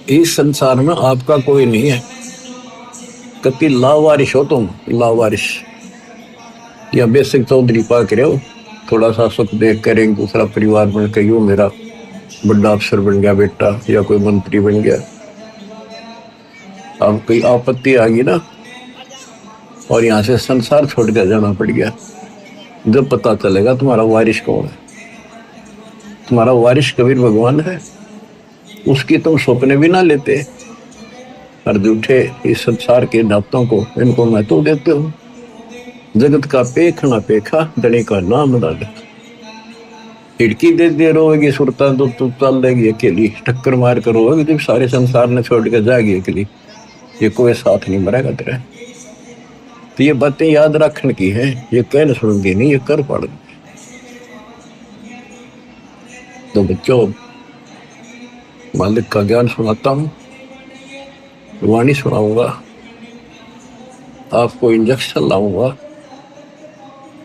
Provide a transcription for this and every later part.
इस संसार में आपका कोई नहीं है। कति लावारिश हो तुम, लावारिश या बेसिक चौधरी पाक रहे हो। थोड़ा सा सुख देख कर एक दूसरा परिवार बन के यूं मेरा बड़ा अफसर बन गया बेटा या कोई मंत्री बन गया, अब कोई आपत्ति आ गई ना और यहाँ से संसार छोड़ कर जाना पड़ गया, जब पता चलेगा तुम्हारा वारिश कौन है। तुम्हारा वारिश कबीर भगवान है, उसकी तुम सपने भी ना लेते और झूठे इस संसार के नातों को इनको महत्व देते हो। जगत का पेख ना पेखा धनी का नाम ना लिखा। खिड़की दे दे रोएगी सुरता तो तू चल देगी अकेली, टक्कर मार कर रोएगी जब सारे संसार ने छोड़ कर जाएगी अकेली। ये कोई साथ नहीं मरेगा तेरा। तो ये बातें याद रखने की है, ये कहने सुनगी नहीं, ये कर पड़। तो बच्चों मालिक का ज्ञान सुनाता हूँ, वाणी सुनाऊंगा, आपको इंजेक्शन लाऊंगा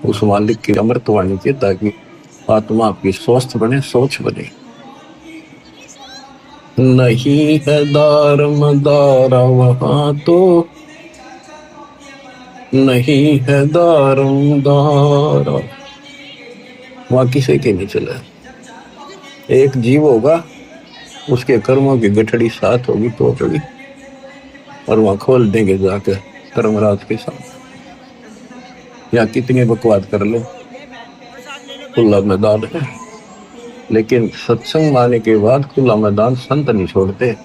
उस मालिक की अमृत वाणी के, ताकि आत्मा आपकी स्वस्थ बने, सोच बने। नहीं है दार मदारा वहां तो नहीं है दारमदारा, वहां किसी के नहीं चला। एक जीव होगा, उसके कर्मों की गठड़ी साथ होगी तो होगी, और वहां खोल देंगे जाकर धर्मराज के साथ। या कितनी बकवास कर लो, खुला मैदान है, लेकिन सत्संग माने के बाद खुला मैदान संत नहीं छोड़ते,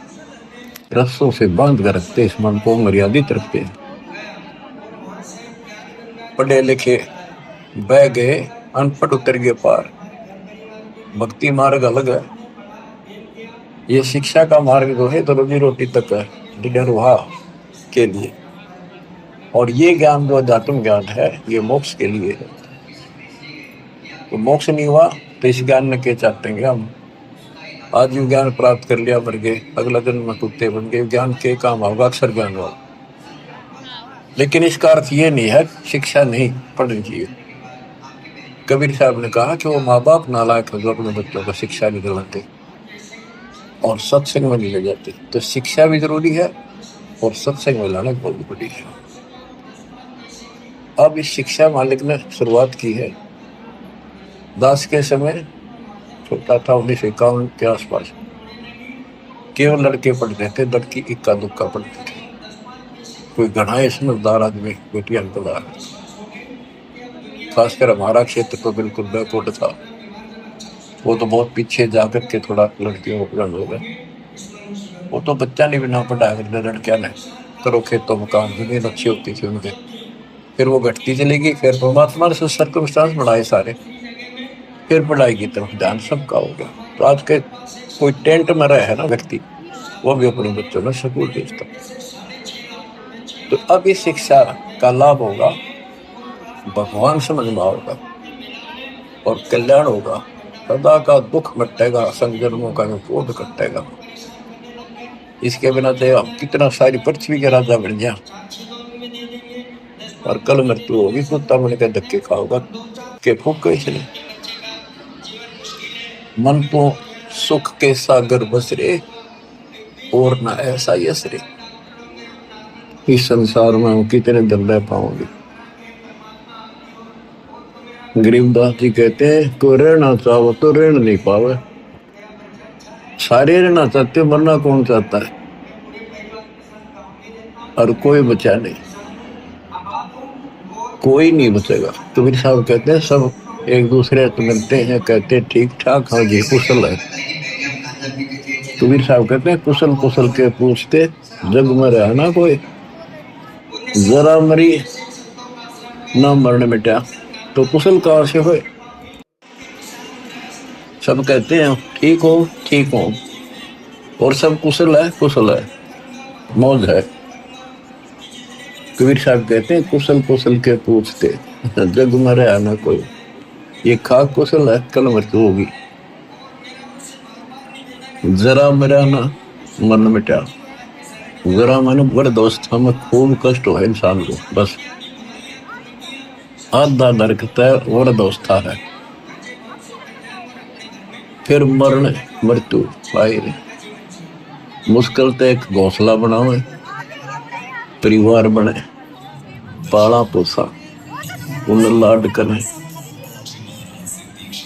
रस्सों से बांध कर रखते, इस मन को मर्यादित रखते। पढ़े लिखे बह गए, अनपढ़ उतर गए पार। भक्ति मार्ग अलग है, ये शिक्षा का मार्ग जो है तो रोजी रोटी तक है, निर्वाह के लिए। और ये ज्ञान जो अध्यात्म ज्ञान है ये मोक्ष के लिए है। तो मोक्ष नहीं हुआ तो इस ज्ञान में क्या चाहते हैं हम? आज जो ज्ञान प्राप्त कर लिया मर गए, अगला जन्म में कुत्ते बन गए, ज्ञान के काम होगा अक्सर ज्ञान होगा। लेकिन इसका अर्थ ये नहीं है शिक्षा नहीं पढ़नी चाहिए। कबीर साहब ने कहा कि वो माँ बाप नालायक हो जो अपने बच्चों को शिक्षा नहीं दिलाते और सत्संग में नहीं ले जाते। तो शिक्षा भी जरूरी है और सत्संग में लाना बहुत बड़ी है। अब इस शिक्षा मालिक ने शुरुआत की है। दास के समय छोटा था, 1951 के आसपास, केवल लड़के पढ़ते थे, लड़की इक्का दुक्का पढ़ते थे। कोई घना समझदार आदमी बेटियां पढ़ा, खासकर हमारा क्षेत्र तो बिल्कुल बैकवर्ड था। वो तो बहुत पीछे जाकर के थोड़ा लड़कियों को पढ़ाने हो गए। वो तो बच्चा नहीं बिना पढ़ाया करते, लड़कियां ने करो खेतों मकान, जमीन अच्छी होती थी उनके। फिर वो घटती चली गई, फिर परमात्मा ने सर्कमस्टांस बढ़ाए सारे, फिर पढ़ाई की तरफ ध्यान सबका हो गया। तो आज के कोई टेंट में रहे है ना व्यक्ति, वो भी अपने बच्चों में स्कूल भेजता। तो अब इस शिक्षा का लाभ होगा, भगवान समझना होगा और कल्याण होगा। सदा का दुख मिटेगा, संजन्मों का क्रोध कटेगा। इसके बिना तो हम कितना सारी पृथ्वी के राजा बन गया और कल मृत्यु होगी, कुत्ता बन के धक्के खाओगा के फूक इसलिए। मन तो सुख के सागर बसरे और ना ऐसा यसरे। इस संसार में हम कितने दिन रह पाओगे? गरीबदास जी कहते हैं कोई रहना चाहो तो रहना नहीं पावे। सारे रहना चाहते, मरना कौन चाहता है? और कोई बचा नहीं, कोई नहीं बचेगा। कबीर साहब कहते हैं सब एक दूसरे से मिलते हैं, कहते ठीक ठाक, हाँ जी कुशल है। कबीर साहब कहते हैं कुशल कुशल के पूछते, जग में रहना कोई, जरा मरी ना मरने मिटा, तो कुशल कहाँ से हुए? सब कहते हैं ठीक हो ठीक हो, और सब कुशल है, कुशल है, मौज है। कबीर साहब कहते हैं कुशल कुशल के पूछते, जग में रहना कोई, ये खाक कुशल है, कल मृत्यु होगी। जरा मेरा ना मन मिटा, जरा मन वृद्धावस्था में खूब कष्ट हो इंसान को, बस आधा नरक तय वृद्धावस्था है, फिर मरण मृत्यु आए। मुश्किल तो एक घोंसला बनाओ, परिवार बने, पाला पोसा, उन्हें लाड करें,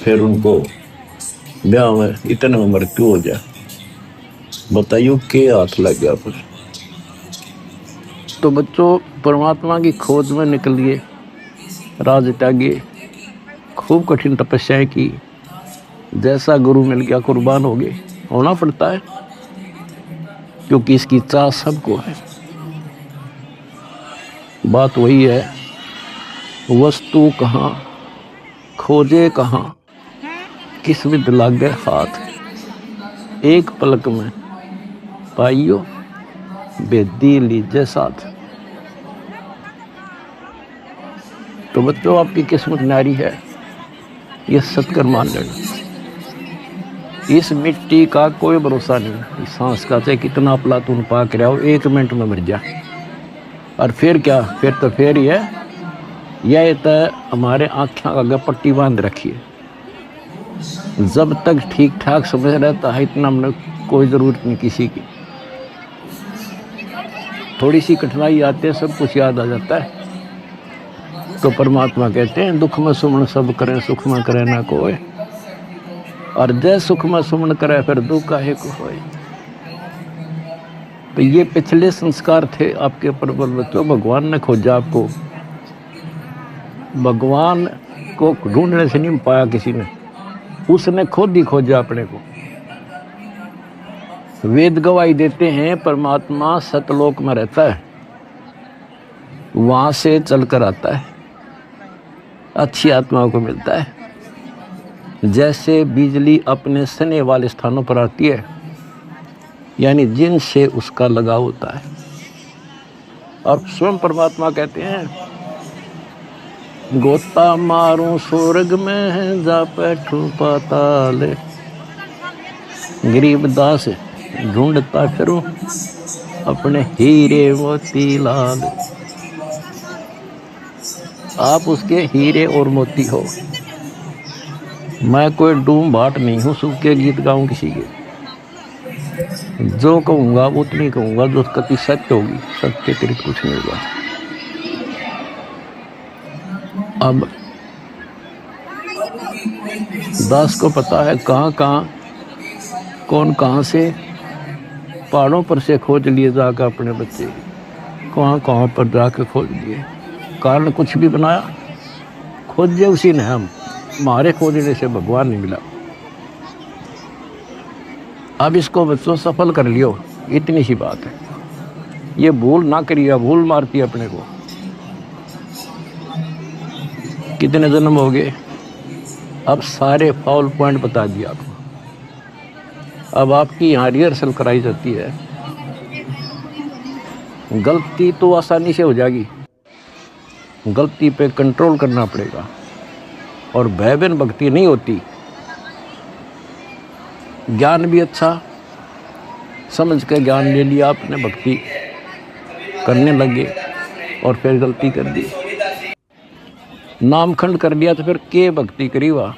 फिर उनको ब्याह में इतने में मृत्यु हो जाए, बताइयो के हाथ लग गया पर। तो बच्चों, परमात्मा की खोज में निकलिए, राज त्यागिए, खूब कठिन तपस्याएं की, जैसा गुरु मिल गया कुर्बान हो गए, होना पड़ता है, क्योंकि इसकी चाह सबको है। बात वही है, वस्तु कहाँ खोजे कहाँ, किस विद लागे हाथ, एक पलक में पाइयो बेदी लीजे साथ। तो बच्चों, आपकी किस्मत नारी है, ये सत्कर मान लेना। इस मिट्टी का कोई भरोसा नहीं, इस सांस का चाहे कितना प्लातून पा के रहो, 1 मिनट में मर जा। और फिर क्या, फिर तो फिर ही है, यह तो हमारे आँखें आगे पट्टी बांध रखी है। जब तक ठीक ठाक समझ रहता है, इतना हमने कोई ज़रूरत नहीं किसी की। थोड़ी सी कठिनाई आती है, सब कुछ याद आ जाता है। तो परमात्मा कहते हैं, दुख में सुमन सब करें, सुख में करे ना कोई, और जय सुख में सुमन करे, फिर दुख काहे को होए। तो ये पिछले संस्कार थे आपके प्रबल बच्चों। भगवान ने खोजा आपको, भगवान को ढूंढने से नहीं पाया किसी ने, उसने खुद ही खोजा अपने को। वेद गवाही देते हैं, परमात्मा सतलोक में रहता है, वहां से चलकर आता है, अच्छी आत्माओं को मिलता है। जैसे बिजली अपने सने वाले स्थानों पर आती है, यानी जिनसे उसका लगाव होता है। और स्वयं परमात्मा कहते हैं, गोता मारूं स्वर्ग में, जा बैठूं पाताल, गरीब दास ढूंढता फिरूं अपने हीरे मोती लाल। आप उसके हीरे और मोती हो। मैं कोई डूम भाट नहीं हूँ, सुख के गीत गाऊं किसी के। जो कहूँगा वो उतनी कहूँगा जो कति सत्य होगी, सत्य के अतिरिक्त कुछ नहीं होगा। अब दास को पता है कहाँ कहाँ कौन कहाँ से, पहाड़ों पर से खोज लिए जाकर अपने बच्चे, कहाँ कहाँ पर जाकर खोज लिए। कारण कुछ भी बनाया, खोजे उसी ने, हम हमारे खोजने से भगवान नहीं मिला। अब इसको बच्चों सफल कर लियो, इतनी सी बात है। ये भूल ना करिए, भूल मारती है अपने को। कितने जन्म हो गए, अब सारे फाउल पॉइंट बता दिया आपको। अब आपकी यहाँ रिहर्सल कराई जाती है। गलती तो आसानी से हो जाएगी, गलती पे कंट्रोल करना पड़ेगा। और भयबीन भक्ति नहीं होती। ज्ञान भी अच्छा समझ के ज्ञान ले लिया आपने, भक्ति करने लगे और फिर गलती कर दी, नामखंड कर लिया, तो फिर के भक्ति करी। हुआ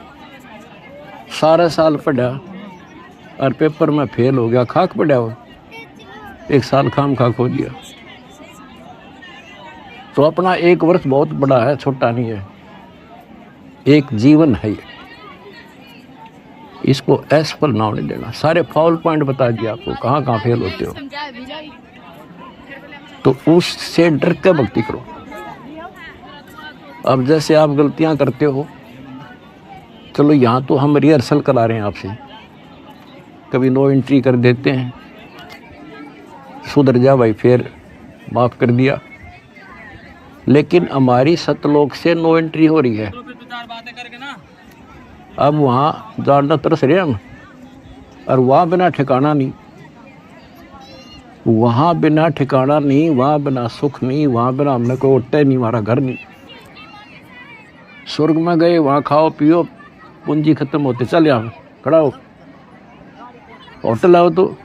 सारा साल पढ़ा और पेपर में फेल हो गया, खाक पड़ा हो, 1 साल खाम खाक हो दिया। तो अपना 1 वर्ष बहुत बड़ा है, छोटा नहीं है, एक जीवन है ये। इसको असफल ना होने देना। सारे फाउल पॉइंट बता दिया आपको, कहाँ कहाँ फेल होते हो। तो उससे डर के भक्ति करो। अब जैसे आप गलतियां करते हो, चलो यहाँ तो हम रिहर्सल करा रहे हैं आपसे, कभी नो एंट्री कर देते हैं, सुधर जा भाई, फिर माफ कर दिया। लेकिन हमारी सतलोक से नो एंट्री हो रही है। अब वहाँ जानना तरस रहे हम, और वहाँ बिना ठिकाना नहीं, वहाँ बिना ठिकाना नहीं, वहाँ बिना सुख नहीं, वहाँ बिना हमने कोई उठता ही नहीं, हमारा घर नहीं। स्वर्ग में गए, वहाँ खाओ पियो, पूंजी खत्म होते चल यहाँ खड़ा हो, होटल आओ तो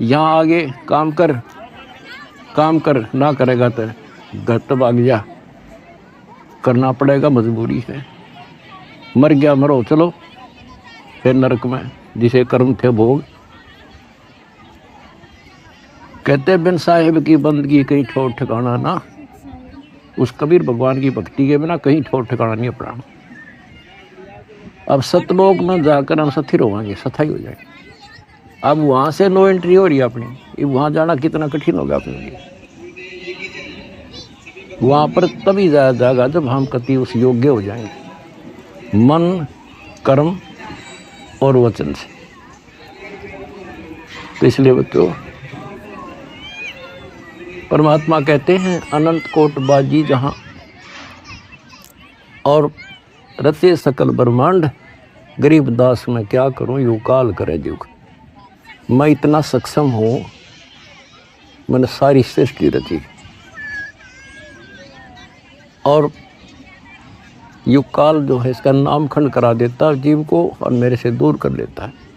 यहाँ आगे काम कर, ना करेगा तो घर तो भाग जा, करना पड़ेगा, मजबूरी है। मर गया मरो, चलो फिर नरक में जिसे कर्म थे भोग। कहते बिन साहिब की बंदगी कहीं ठोर ठिकाना ना, उस कबीर भगवान की भक्ति के बिना कहीं ठोर ठिकाना नहीं अपना। अब सतलोक में जाकर हम स्थिर होंगे, सथाई हो जाएंगे। अब वहां से नो एंट्री हो रही है अपनी, वहां जाना कितना कठिन होगा अपने लिए। वहां पर तभी जाया जाएगा जब हम कति उस योग्य हो जाएंगे, मन, कर्म और वचन से। तो इसलिए बच्चों, परमात्मा कहते हैं अनंत कोट बाजी जहां और रचे सकल ब्रह्मांड, गरीब दास मैं क्या करूं यूं काल करे जुग। मैं इतना सक्षम हूं, मैंने सारी सृष्टि रची और युग काल जो है इसका नामखंड करा देता है जीव को और मेरे से दूर कर लेता है।